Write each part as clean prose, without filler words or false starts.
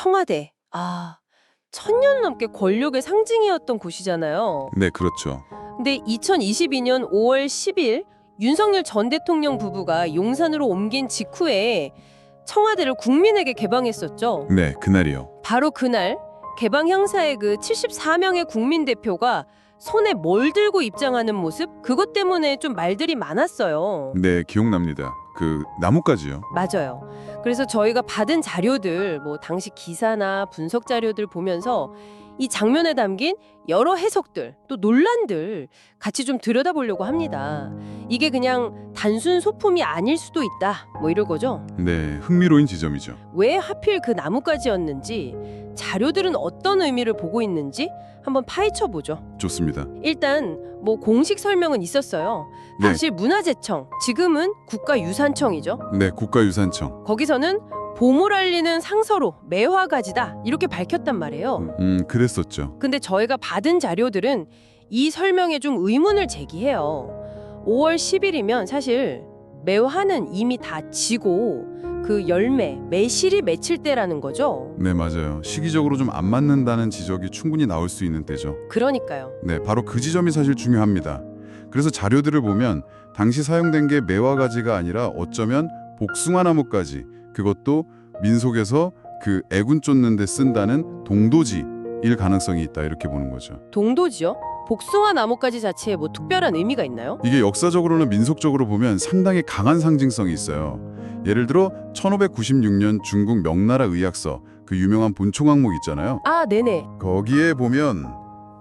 청와대. 천년 넘게 권력의 상징이었던 곳이잖아요. 네, 그렇죠. 근데 2022년 5월 10일 윤석열 전 대통령 부부가 용산으로 옮긴 직후에 청와대를 국민에게 개방했었죠. 네, 그날이요. 바로 그날 개방 행사에 그 74명의 국민 대표가 손에 뭘 들고 입장하는 모습, 그것 때문에 좀 말들이 많았어요. 네, 기억납니다. 그 나뭇가지요. 맞아요. 그래서 저희가 받은 자료들, 뭐 당시 기사나 분석 자료들 보면서 이 장면에 담긴 여러 해석들, 또 논란들 같이 좀 들여다보려고 합니다. 이게 그냥 단순 소품이 아닐 수도 있다, 뭐 이럴 거죠. 네, 흥미로운 지점이죠. 왜 하필 그 나뭇가지였는지, 자료들은 어떤 의미를 보고 있는지 한번 파헤쳐 보죠. 좋습니다. 일단 뭐 공식 설명은 있었어요. 네. 당시 문화재청, 지금은 국가유산청이죠. 네, 국가유산청. 거기서는 봄을 알리는 상서로 매화가지다 이렇게 밝혔단 말이에요. 그랬었죠. 근데 저희가 받은 자료들은 이 설명에 좀 의문을 제기해요. 5월 10일이면 사실 매화는 이미 다 지고 그 열매, 매실이 맺힐 때라는 거죠. 네, 맞아요. 시기적으로 좀 안 맞는다는 지적이 충분히 나올 수 있는 때죠. 그러니까요. 네, 바로 그 지점이 사실 중요합니다. 그래서 자료들을 보면 당시 사용된 게 매화가지가 아니라 어쩌면 복숭아 나뭇가지, 그것도 민속에서 그 애군 쫓는 데 쓴다는 동도지일 가능성이 있다, 이렇게 보는 거죠. 동도지요? 복숭아 나뭇가지 자체에 뭐 특별한 의미가 있나요? 이게 역사적으로나 민속적으로 보면 상당히 강한 상징성이 있어요. 예를 들어 1596년 중국 명나라 의학서, 그 유명한 본총학목 있잖아요. 네네. 거기에 보면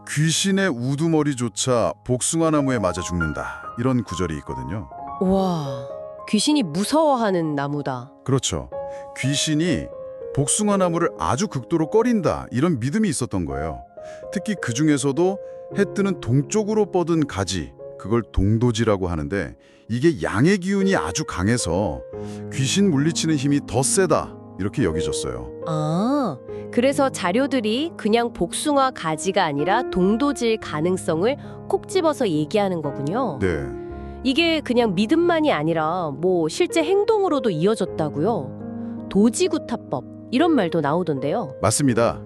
귀신의 우두머리조차 복숭아나무에 맞아 죽는다, 이런 구절이 있거든요. 와, 귀신이 무서워하는 나무다. 그렇죠. 귀신이 복숭아나무를 아주 극도로 꺼린다, 이런 믿음이 있었던 거예요. 특히 그 중에서도 해 뜨는 동쪽으로 뻗은 가지, 그걸 동도지라고 하는데, 이게 양의 기운이 아주 강해서 귀신 물리치는 힘이 더 세다, 이렇게 여겨졌어요. 그래서 자료들이 그냥 복숭아 가지가 아니라 동도질 가능성을 콕 집어서 얘기하는 거군요. 네. 이게 그냥 믿음만이 아니라 뭐 실제 행동으로도 이어졌다고요. 도지구타법 이런 말도 나오던데요. 맞습니다.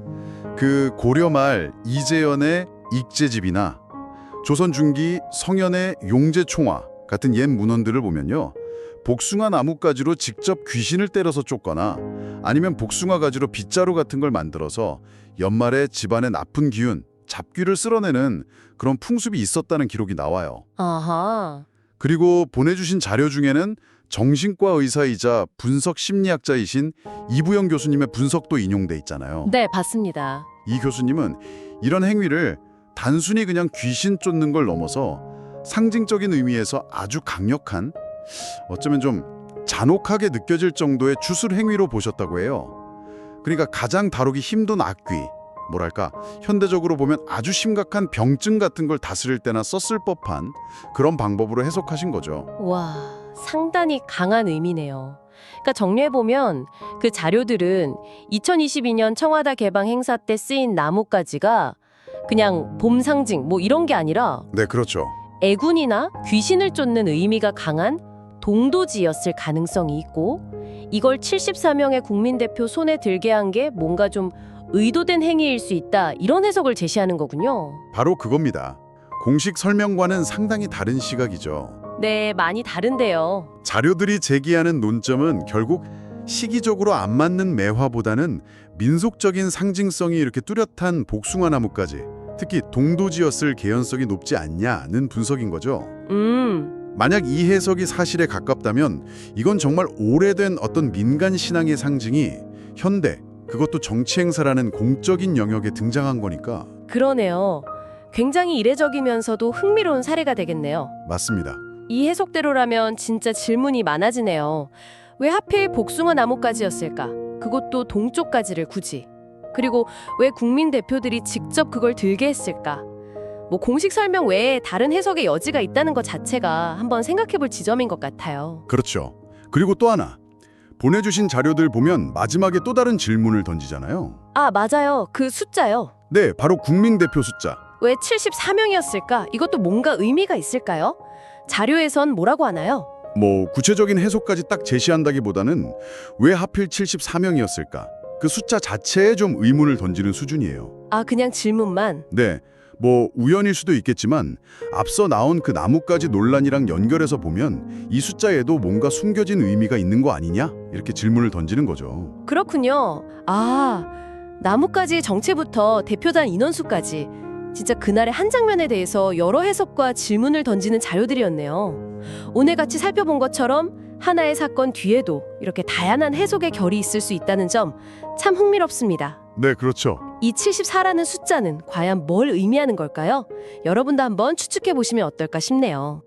그 고려 말 이재연의 익제집이나 조선 중기 성현의 용제총화 같은 옛 문헌들을 보면요, 복숭아 나뭇가지로 직접 귀신을 때려서 쫓거나 아니면 복숭아 가지로 빗자루 같은 걸 만들어서 연말에 집안의 나쁜 기운, 잡귀를 쓸어내는 그런 풍습이 있었다는 기록이 나와요. 아하. 그리고 보내주신 자료 중에는 정신과 의사이자 분석 심리학자이신 이부영 교수님의 분석도 인용돼 있잖아요. 네, 봤습니다. 이 교수님은 이런 행위를 단순히 그냥 귀신 쫓는 걸 넘어서 상징적인 의미에서 아주 강력한, 어쩌면 좀 잔혹하게 느껴질 정도의 주술 행위로 보셨다고 해요. 그러니까 가장 다루기 힘든 악귀, 뭐랄까, 현대적으로 보면 아주 심각한 병증 같은 걸 다스릴 때나 썼을 법한 그런 방법으로 해석하신 거죠. 와, 상당히 강한 의미네요. 그러니까 정리해보면 그 자료들은 2022년 청와대 개방 행사 때 쓰인 나뭇가지가 그냥 봄 상징 뭐 이런 게 아니라 네, 그렇죠. 애군이나 귀신을 쫓는 의미가 강한 동도지였을 가능성이 있고, 이걸 74명의 국민대표 손에 들게 한 게 뭔가 좀 의도된 행위일 수 있다, 이런 해석을 제시하는 거군요. 바로 그겁니다. 공식 설명과는 상당히 다른 시각이죠. 네, 많이 다른데요. 자료들이 제기하는 논점은 결국 시기적으로 안 맞는 매화보다는 민속적인 상징성이 이렇게 뚜렷한 복숭아 나뭇가지, 특히 동도지였을 개연성이 높지 않냐는 분석인 거죠. 만약 이 해석이 사실에 가깝다면 이건 정말 오래된 어떤 민간 신앙의 상징이 현대, 그것도 정치 행사라는 공적인 영역에 등장한 거니까. 그러네요. 굉장히 이례적이면서도 흥미로운 사례가 되겠네요. 맞습니다. 이 해석대로라면 진짜 질문이 많아지네요. 왜 하필 복숭아 나뭇가지였을까? 그것도 동쪽 가지를 굳이. 그리고 왜 국민 대표들이 직접 그걸 들게 했을까? 뭐 공식 설명 외에 다른 해석의 여지가 있다는 것 자체가 한번 생각해볼 지점인 것 같아요. 그렇죠. 그리고 또 하나, 보내주신 자료들 보면 마지막에 또 다른 질문을 던지잖아요. 맞아요. 그 숫자요. 네, 바로 국민대표 숫자. 왜 74명이었을까? 이것도 뭔가 의미가 있을까요? 자료에선 뭐라고 하나요? 뭐 구체적인 해석까지 딱 제시한다기보다는 왜 하필 74명이었을까? 그 숫자 자체에 좀 의문을 던지는 수준이에요. 아, 그냥 질문만. 네, 뭐 우연일 수도 있겠지만 앞서 나온 그 나뭇가지 논란이랑 연결해서 보면 이 숫자에도 뭔가 숨겨진 의미가 있는 거 아니냐? 이렇게 질문을 던지는 거죠. 그렇군요. 아, 나뭇가지 정체부터 대표단 인원수까지 진짜 그날의 한 장면에 대해서 여러 해석과 질문을 던지는 자료들이었네요. 오늘 같이 살펴본 것처럼 하나의 사건 뒤에도 이렇게 다양한 해석의 결이 있을 수 있다는 점 참 흥미롭습니다. 네, 그렇죠. 이 74라는 숫자는 과연 뭘 의미하는 걸까요? 여러분도 한번 추측해 보시면 어떨까 싶네요.